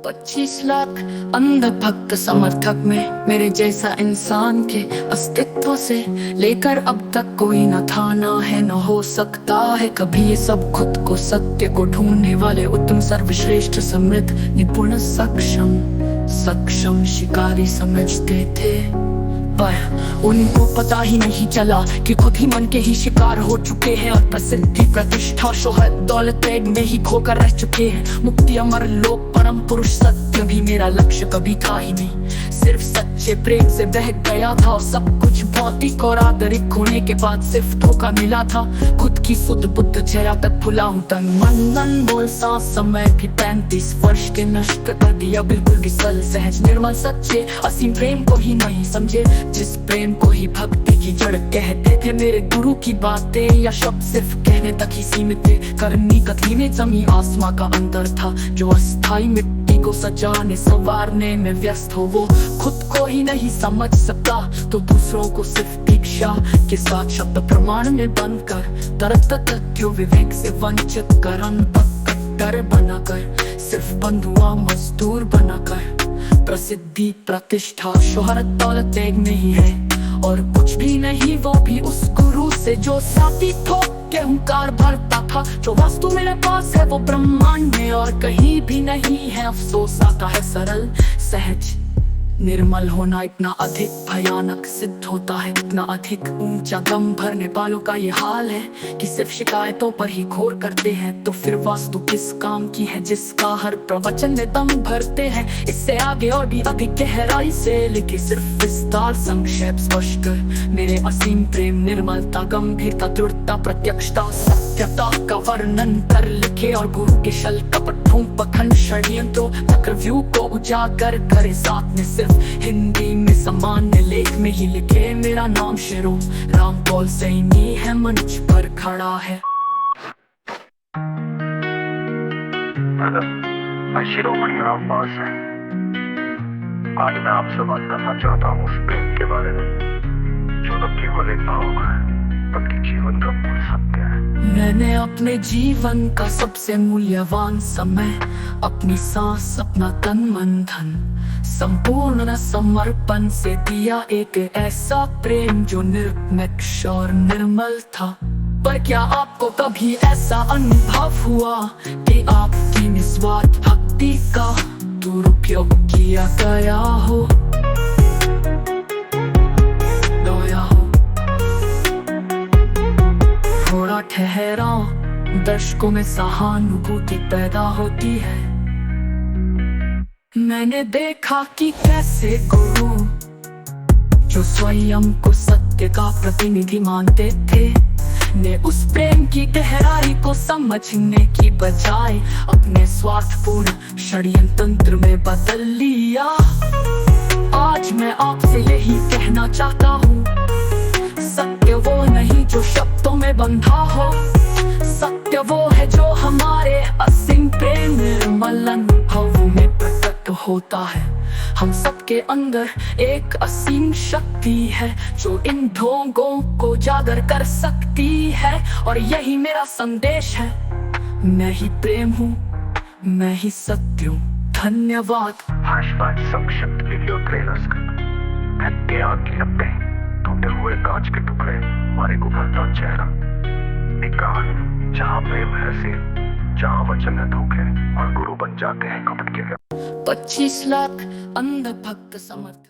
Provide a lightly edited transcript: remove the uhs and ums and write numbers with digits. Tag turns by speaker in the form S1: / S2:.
S1: 25 लाख अंध भक्त समर्थक में मेरे जैसा इंसान के अस्तित्व से लेकर अब तक कोई न था, ना है, न हो सकता है कभी। ये सब खुद को सत्य को ढूंढने वाले उत्तम सर्वश्रेष्ठ समृद्ध निपुण सक्षम शिकारी समझते थे, पर उनको पता ही नहीं चला कि खुद ही मन के ही शिकार हो चुके हैं और प्रसिद्धि प्रतिष्ठा शोहरत दौलत में ही खोकर रह चुके हैं। मुक्ति अमर लोक परम पुरुष सत्य भी मेरा लक्ष्य कभी था ही नहीं। सिर्फ सच्चे प्रेम से बह गया था और सब कुछ भौतिक और आदरिक होने के बाद सिर्फ धोखा मिला था। खुद की शुद्ध बुद्ध चेहरा तक भुला हूँ, तन मन बोल सांस समय भी 35 वर्ष के नष्ट कर दिया बिल्कुल भी सहज निर्मल सच्चे असीम प्रेम को ही नहीं समझे, जिस प्रेम को ही भक्ति की जड़ कहते थे। मेरे गुरु की बातें या शब्द सिर्फ कहने तक ही सीमित थे, करनी कथनी में जमी आसमां का अंतर था। जो अस्थाई मिट्टी को सजाने संवारने में व्यस्त हो वो खुद को ही नहीं समझ सकता, तो दूसरों को सिर्फ दीक्षा के साथ शब्द प्रमाण में बंद कर तरत तथ्यों विवेक से वंचित कर अनपढ़ बनाकर सिर्फ बंधुआ मजदूर बनाकर प्रसिद्धि प्रतिष्ठा शोहरत दौलत एक नहीं है और कुछ भी नहीं, वो भी उस गुरु से जो साबित हो के हुंकार भरता था। जो वस्तु मेरे पास है वो ब्रह्मांड में और कहीं भी नहीं है। अफसोस आता है सरल सहज निर्मल होना इतना अधिक भयानक सिद्ध होता है, इतना अधिक ऊंचा दम भरने वालों का ये हाल है कि सिर्फ शिकायतों पर ही घोर करते हैं। तो फिर वास्तु किस काम की है जिसका हर प्रवचन में दम भरते हैं। इससे आगे और भी अधिक गहराई से लिखे सिर्फ विस्तार संक्षेप स्पष्ट कर मेरे असीम प्रेम निर्मलता गंभीरता दृढ़ता प्रत्यक्षता सत्यता का वर्णन कर लिखे और गुरु के छल कपट पखंड षड्यंत्रों चक्रव्यूह को उजागर करे। साथ में सिर्फ हिंदी में सामान्य लेख में ही लिखे मेरा नाम शेरो राम पॉल सैनी है, मंच पर खड़ा है।
S2: मैं शिरोमणि राम पास है। आज मैं आपसे बात करना चाहता हूँ उस प्रेम के बारे में जो न केवल एक भाव है बल्कि जीवन का मूल सत्य है।
S1: मैंने अपने जीवन का सबसे मूल्यवान समय, अपनी सांस, अपना तन मन धन संपूर्ण समर्पण से दिया। एक ऐसा प्रेम जो निर्मक्ष और निर्मल था। पर क्या आपको कभी ऐसा अनुभव हुआ कि आपकी निस्वार्थ भक्ति का दुरुपयोग किया गया हो? थोड़ा ठहराओ, दर्शकों में सहानुभूति पैदा होती है। मैंने देखा कि कैसे गुरु जो स्वयं को सत्य का प्रतिनिधि मानते थे ने उस प्रेम की गहराई को समझने की बजाय अपने स्वार्थपूर्ण षड्यंत्र में बदल लिया। आज मैं आपसे यही कहना चाहता हूँ, सत्य वो नहीं जो शब्दों में बंधा हो, सत्य वो है जो हमारे असीम प्रेम निर्मल अनुभव में प्रकट होता है। हम सबके अंदर एक असीम शक्ति है जो इन ढोंगों को जागर कर सकती है और यही मेरा संदेश है। मैं ही प्रेम हूँ, मैं ही सत्य हूँ। धन्यवाद।
S2: संक्षिप्त वीडियो ट्रेलर्स के आगे अपने टूटे हुए कांच के टुकड़े, हमारे गुफरता चेहरा, निकाह जहाँ प्रेम है सिर, जहाँ वचन है धोखे और गुरु बन जाते हैं कपट के।
S1: 25 लाख अंध भक्त समर्थक।